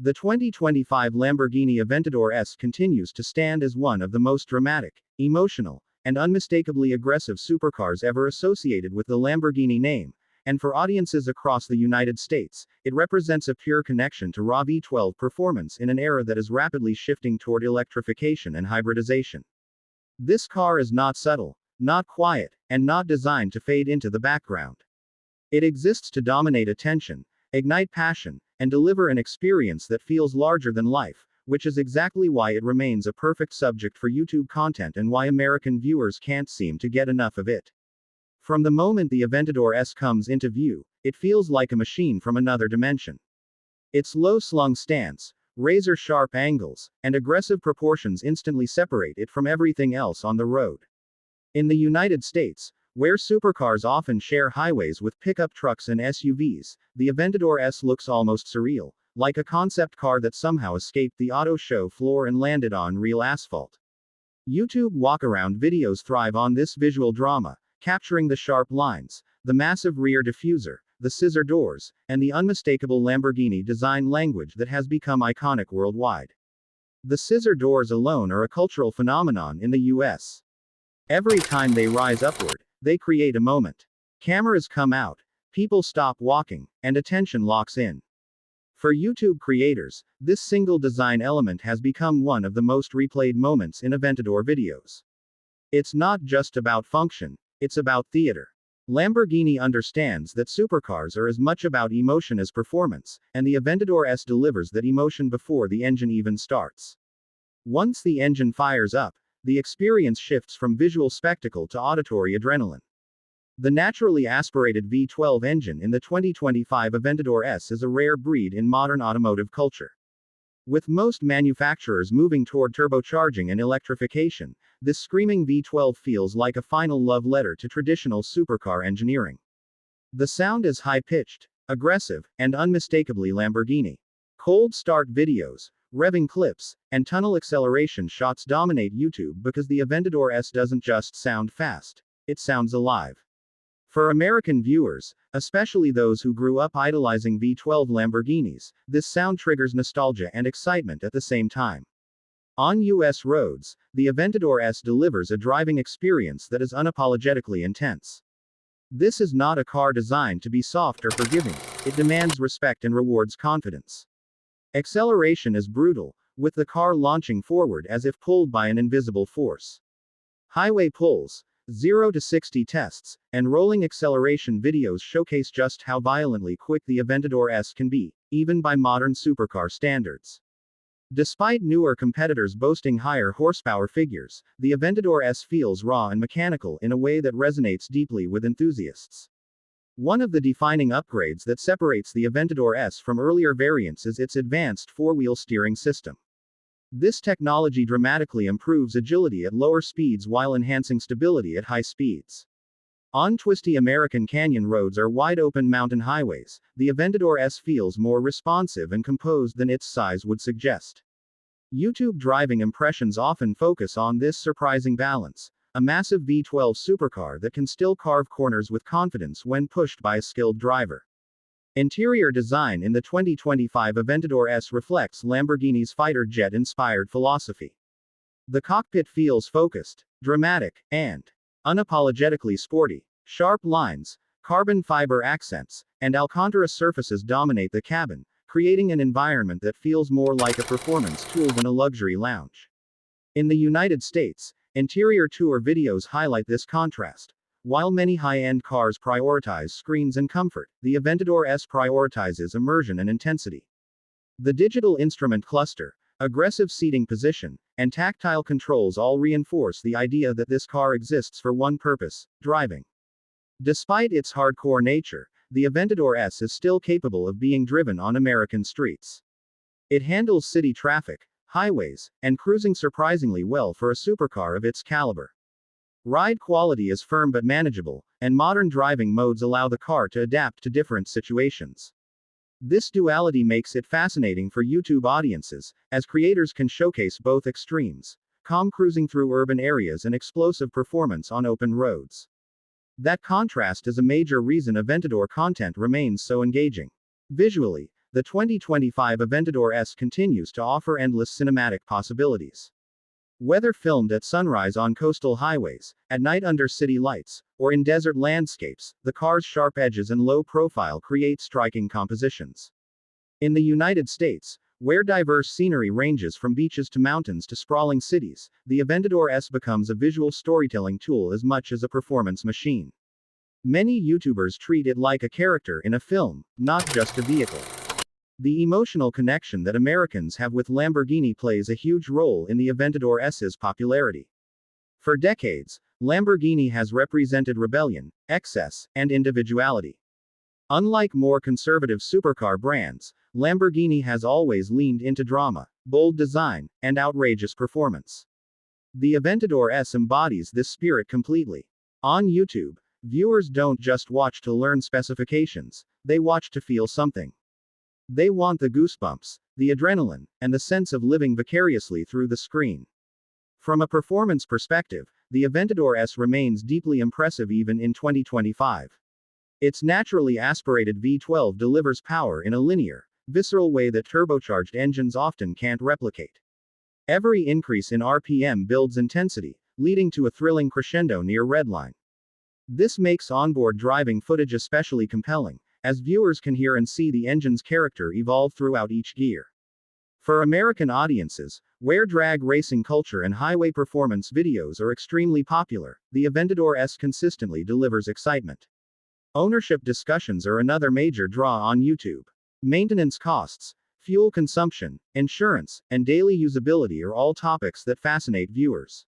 The 2025 Lamborghini Aventador S continues to stand as one of the most dramatic, emotional, and unmistakably aggressive supercars ever associated with the Lamborghini name, and for audiences across the United States, it represents a pure connection to raw V12 performance in an era that is rapidly shifting toward electrification and hybridization. This car is not subtle, not quiet, and not designed to fade into the background. It exists to dominate attention, ignite passion, and deliver an experience that feels larger than life, which is exactly why it remains a perfect subject for YouTube content and why American viewers can't seem to get enough of it. From the moment the Aventador S comes into view, it feels like a machine from another dimension. Its low-slung stance, razor-sharp angles, and aggressive proportions instantly separate it from everything else on the road. In the United States, where supercars often share highways with pickup trucks and SUVs, the Aventador S looks almost surreal, like a concept car that somehow escaped the auto show floor and landed on real asphalt. YouTube walk-around videos thrive on this visual drama, capturing the sharp lines, the massive rear diffuser, the scissor doors, and the unmistakable Lamborghini design language that has become iconic worldwide. The scissor doors alone are a cultural phenomenon in the US. Every time they rise upward, they create a moment. Cameras come out, people stop walking, and attention locks in. For YouTube creators, this single design element has become one of the most replayed moments in Aventador videos. It's not just about function, it's about theater. Lamborghini understands that supercars are as much about emotion as performance, and the Aventador S delivers that emotion before the engine even starts. Once the engine fires up, the experience shifts from visual spectacle to auditory adrenaline. The naturally aspirated V12 engine in the 2025 Aventador S is a rare breed in modern automotive culture. With most manufacturers moving toward turbocharging and electrification, this screaming V12 feels like a final love letter to traditional supercar engineering. The sound is high-pitched, aggressive, and unmistakably Lamborghini. Cold start videos, revving clips, and tunnel acceleration shots dominate YouTube because the Aventador S doesn't just sound fast, it sounds alive. For American viewers, especially those who grew up idolizing V12 Lamborghinis, this sound triggers nostalgia and excitement at the same time. On US roads, the Aventador S delivers a driving experience that is unapologetically intense. This is not a car designed to be soft or forgiving, it demands respect and rewards confidence. Acceleration is brutal, with the car launching forward as if pulled by an invisible force. Highway pulls, 0 to 60 tests, and rolling acceleration videos showcase just how violently quick the Aventador S can be, even by modern supercar standards. Despite newer competitors boasting higher horsepower figures, the Aventador S feels raw and mechanical in a way that resonates deeply with enthusiasts. One of the defining upgrades that separates the Aventador S from earlier variants is its advanced four-wheel steering system. This technology dramatically improves agility at lower speeds while enhancing stability at high speeds. On twisty American canyon roads or wide-open mountain highways, the Aventador S feels more responsive and composed than its size would suggest. YouTube driving impressions often focus on this surprising balance, a massive V12 supercar that can still carve corners with confidence when pushed by a skilled driver. Interior design in the 2025 Aventador S reflects Lamborghini's fighter jet-inspired philosophy. The cockpit feels focused, dramatic, and unapologetically sporty. Sharp lines, carbon fiber accents, and Alcantara surfaces dominate the cabin, creating an environment that feels more like a performance tool than a luxury lounge. In the United States, interior tour videos highlight this contrast. While many high-end cars prioritize screens and comfort, the Aventador S prioritizes immersion and intensity. The digital instrument cluster, aggressive seating position, and tactile controls all reinforce the idea that this car exists for one purpose: driving. Despite its hardcore nature, the Aventador S is still capable of being driven on American streets. It handles city traffic, highways, and cruising surprisingly well for a supercar of its caliber. Ride quality is firm but manageable, and modern driving modes allow the car to adapt to different situations. This duality makes it fascinating for YouTube audiences, as creators can showcase both extremes: calm cruising through urban areas and explosive performance on open roads. That contrast is a major reason Aventador content remains so engaging. Visually, the 2025 Aventador S continues to offer endless cinematic possibilities. Whether filmed at sunrise on coastal highways, at night under city lights, or in desert landscapes, the car's sharp edges and low profile create striking compositions. In the United States, where diverse scenery ranges from beaches to mountains to sprawling cities, the Aventador S becomes a visual storytelling tool as much as a performance machine. Many YouTubers treat it like a character in a film, not just a vehicle. The emotional connection that Americans have with Lamborghini plays a huge role in the Aventador S's popularity. For decades, Lamborghini has represented rebellion, excess, and individuality. Unlike more conservative supercar brands, Lamborghini has always leaned into drama, bold design, and outrageous performance. The Aventador S embodies this spirit completely. On YouTube, viewers don't just watch to learn specifications, they watch to feel something. They want the goosebumps, the adrenaline, and the sense of living vicariously through the screen. From a performance perspective, the Aventador S remains deeply impressive even in 2025. Its naturally aspirated V12 delivers power in a linear, visceral way that turbocharged engines often can't replicate. Every increase in RPM builds intensity, leading to a thrilling crescendo near redline. This makes onboard driving footage especially compelling, as viewers can hear and see the engine's character evolve throughout each gear. For American audiences, where drag racing culture and highway performance videos are extremely popular, the Aventador S consistently delivers excitement. Ownership discussions are another major draw on YouTube. Maintenance costs, fuel consumption, insurance, and daily usability are all topics that fascinate viewers.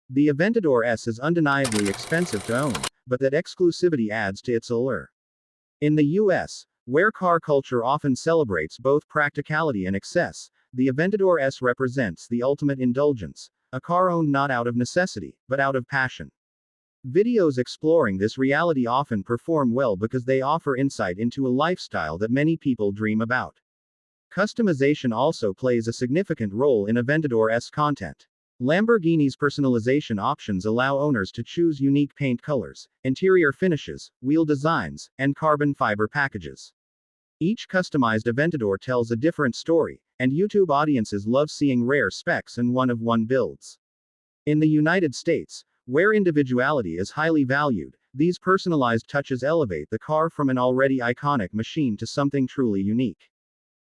The Aventador S is undeniably expensive to own, but that exclusivity adds to its allure. In the US, where car culture often celebrates both practicality and excess, the Aventador S represents the ultimate indulgence, a car owned not out of necessity, but out of passion. Videos exploring this reality often perform well because they offer insight into a lifestyle that many people dream about. Customization also plays a significant role in Aventador S content. Lamborghini's personalization options allow owners to choose unique paint colors, interior finishes, wheel designs, and carbon fiber packages. Each customized Aventador tells a different story, and YouTube audiences love seeing rare specs and one-of-one builds. In the United States, where individuality is highly valued, these personalized touches elevate the car from an already iconic machine to something truly unique.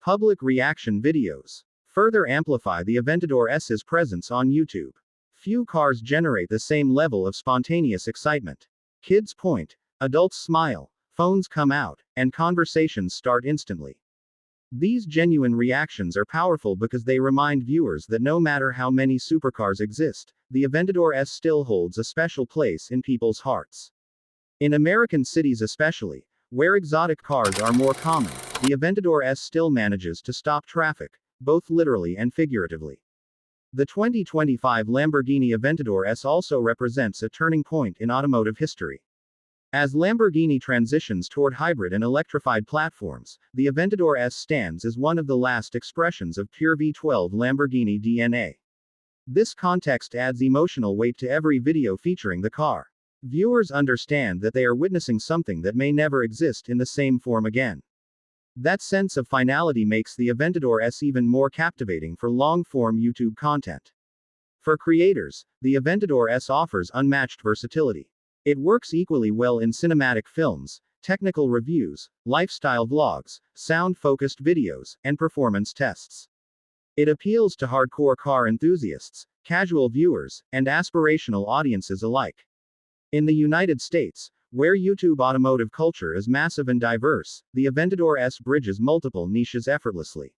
Public reaction videos further amplify the Aventador S's presence on YouTube. Few cars generate the same level of spontaneous excitement. Kids point, adults smile, phones come out, and conversations start instantly. These genuine reactions are powerful because they remind viewers that no matter how many supercars exist, the Aventador S still holds a special place in people's hearts. In American cities especially, where exotic cars are more common, the Aventador S still manages to stop traffic, both literally and figuratively. The 2025 Lamborghini Aventador S also represents a turning point in automotive history. As Lamborghini transitions toward hybrid and electrified platforms, the Aventador S stands as one of the last expressions of pure V12 Lamborghini DNA. This context adds emotional weight to every video featuring the car. Viewers understand that they are witnessing something that may never exist in the same form again. That sense of finality makes the Aventador S even more captivating for long-form YouTube content. For creators, the Aventador S offers unmatched versatility. It works equally well in cinematic films, technical reviews, lifestyle vlogs, sound-focused videos, and performance tests. It appeals to hardcore car enthusiasts, casual viewers, and aspirational audiences alike. In the United States, where YouTube automotive culture is massive and diverse, the Aventador S bridges multiple niches effortlessly.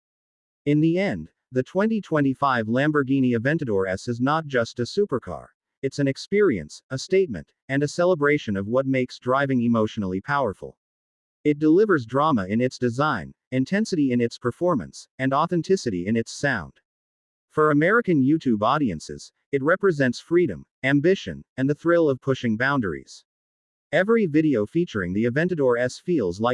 In the end, the 2025 Lamborghini Aventador S is not just a supercar. It's an experience, a statement, and a celebration of what makes driving emotionally powerful. It delivers drama in its design, intensity in its performance, and authenticity in its sound. For American YouTube audiences, it represents freedom, ambition, and the thrill of pushing boundaries. Every video featuring the Aventador S feels like